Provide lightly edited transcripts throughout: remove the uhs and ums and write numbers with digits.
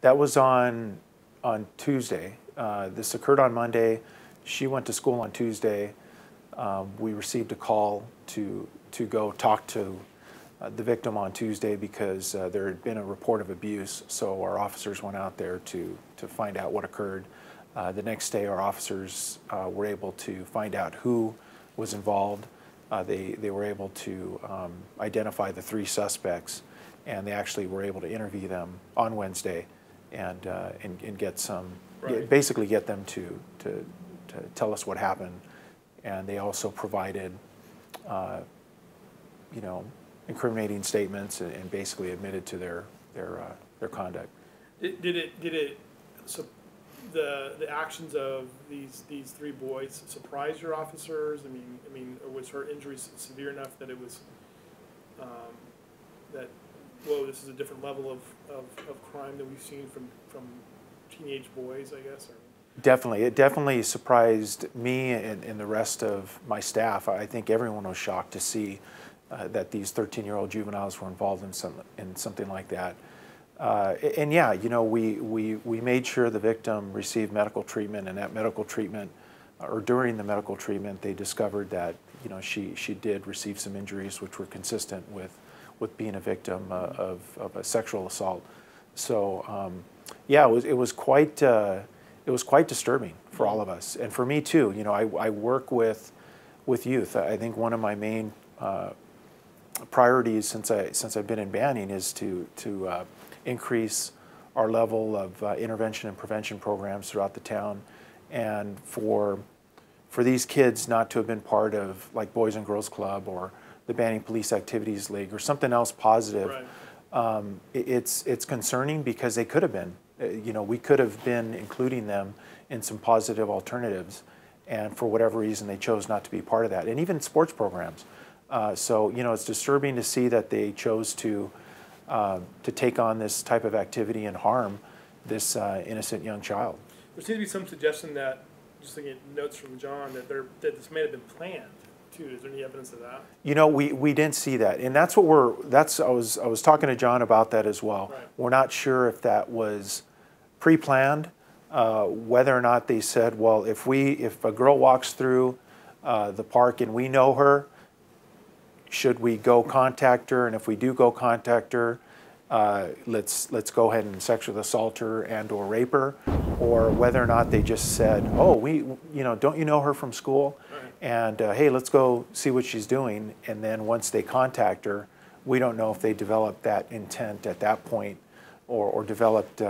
That was on Tuesday. This occurred on Monday. She went to school on Tuesday. We received a call to go talk to the victim on Tuesday because there had been a report of abuse. So our officers went out there to find out what occurred. The next day, our officers were able to find out who was involved. They were able to identify the 3 suspects, and they actually were able to interview them on Wednesday and get some, basically get them to tell us what happened. And they also provided, you know, incriminating statements and basically admitted to their conduct. So the actions of these 3 boys surprise your officers? I mean, or was her injury severe enough that it was that, whoa, this is a different level of crime that we've seen from teenage boys, I guess? Or? Definitely. It definitely surprised me and the rest of my staff. I think everyone was shocked to see that these 13-year-old juveniles were involved in something like that. And yeah, you know, we made sure the victim received medical treatment, and that medical treatment, or during the medical treatment, they discovered that, you know, she did receive some injuries which were consistent with being a victim of a sexual assault. So yeah, it was quite disturbing for all of us, and for me too. You know, I work with youth. I think one of my main priorities since I've been in banning is to increase our level of intervention and prevention programs throughout the town, and for these kids not to have been part of like Boys and Girls Club or the Banning Police Activities League or something else positive. Right. It's concerning because they could have been. You know, we could have been including them in some positive alternatives, and for whatever reason they chose not to be part of that, and even sports programs. So, you know, it's disturbing to see that they chose to take on this type of activity and harm this innocent young child. There seems to be some suggestion that, just looking at notes from John, that this may have been planned too. Is there any evidence of that? You know, we didn't see that, and that's what I was talking to John about that as well. Right. We're not sure if that was pre-planned, whether or not they said, well, if a girl walks through the park and we know her, should we go contact her? And if we do go contact her, let's go ahead and sexually assault her and/or rape her, or whether or not they just said, oh, you know, don't you know her from school? Right. And hey, let's go see what she's doing. And then once they contact her, we don't know if they developed that intent at that point, or developed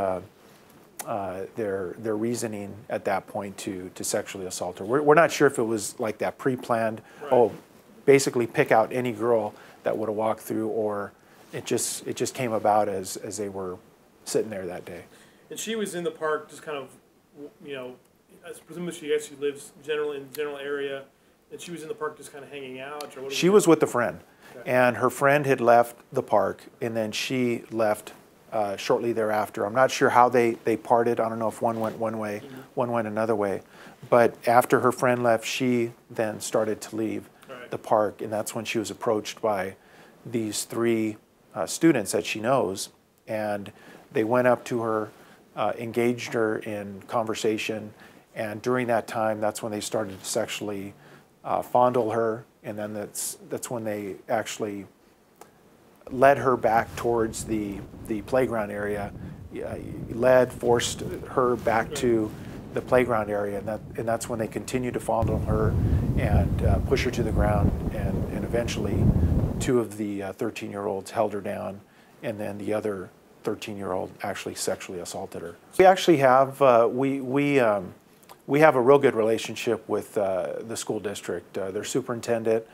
their reasoning at that point to sexually assault her. We're not sure if it was like that pre-planned. Right. Oh, basically pick out any girl that would have walked through, or it just came about as they were sitting there that day. And she was in the park, just kind of, you know, presumably she actually lives in the general area, and she was in the park just kind of hanging out, or what? She was with a friend, okay. And her friend had left the park, and then she left shortly thereafter. I'm not sure how they parted. I don't know if one went one way, mm-hmm. One went another way, but after her friend left, she then started to leave the park, and that's when she was approached by these 3 students that she knows, and they went up to her, engaged her in conversation, and during that time, that's when they started to sexually fondle her, and then that's when they actually led her back towards the playground area, forced her back to the playground area, and that's when they continued to fondle her and push her to the ground, and eventually 2 of the 13-year-olds held her down, and then the other 13-year-old actually sexually assaulted her. We actually have we have a real good relationship with the school district. Their superintendent,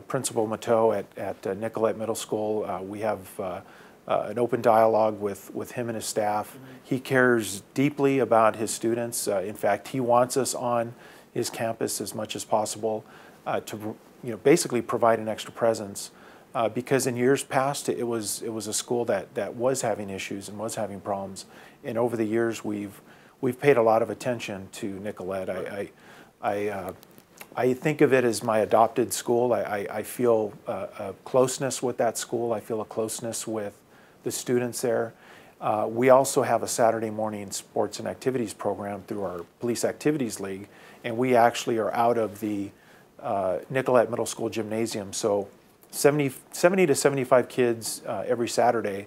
Principal Mateau at Nicollet Middle School. We have an open dialogue with him and his staff. Mm-hmm. He cares deeply about his students. In fact, he wants us on his campus as much as possible to, you know, basically provide an extra presence. Because in years past, it was a school that was having issues and was having problems, and over the years we've paid a lot of attention to Nicollet. I think of it as my adopted school. I feel a closeness with that school. I feel a closeness with the students there. We also have a Saturday morning sports and activities program through our Police Activities League, and we actually are out of the Nicollet Middle School gymnasium. So 70 to 75 kids every Saturday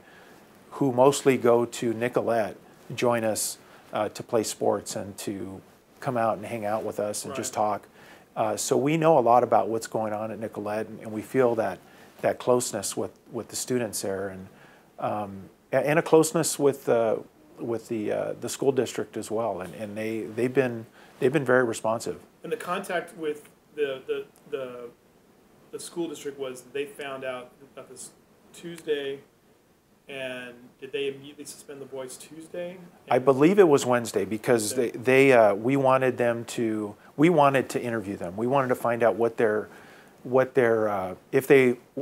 who mostly go to Nicollet join us to play sports and to come out and hang out with us and just talk. So we know a lot about what's going on at Nicollet, and we feel that closeness with the students there, and a closeness with the school district as well, and they've been very responsive. And the contact with the school district was they found out about this Tuesday, and did they immediately suspend the boys Tuesday? I believe it was Wednesday, because we wanted to interview them. We wanted to find out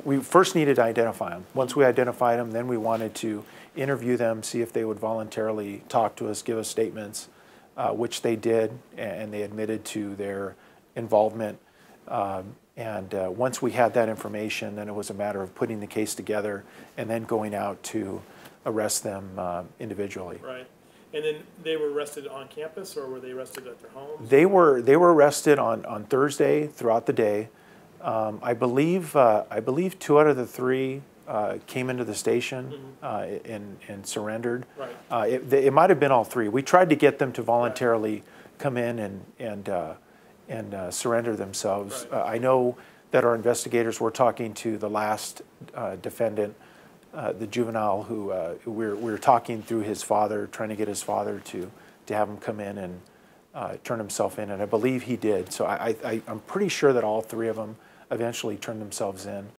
we first needed to identify them. Once we identified them, then we wanted to interview them, see if they would voluntarily talk to us, give us statements, which they did, and they admitted to their involvement. Once we had that information, then it was a matter of putting the case together and then going out to arrest them individually. Right. And then they were arrested on campus, or were they arrested at their homes? They were arrested on Thursday throughout the day. I believe 2 out of the 3 came into the station and surrendered. Right. It might have been all 3. We tried to get them to voluntarily come in and surrender themselves. Right. I know that our investigators were talking to the last defendant, the juvenile, who we were talking through his father, trying to get his father to have him come in and turn himself in, and I believe he did. So I'm pretty sure that all 3 of them eventually turned themselves in.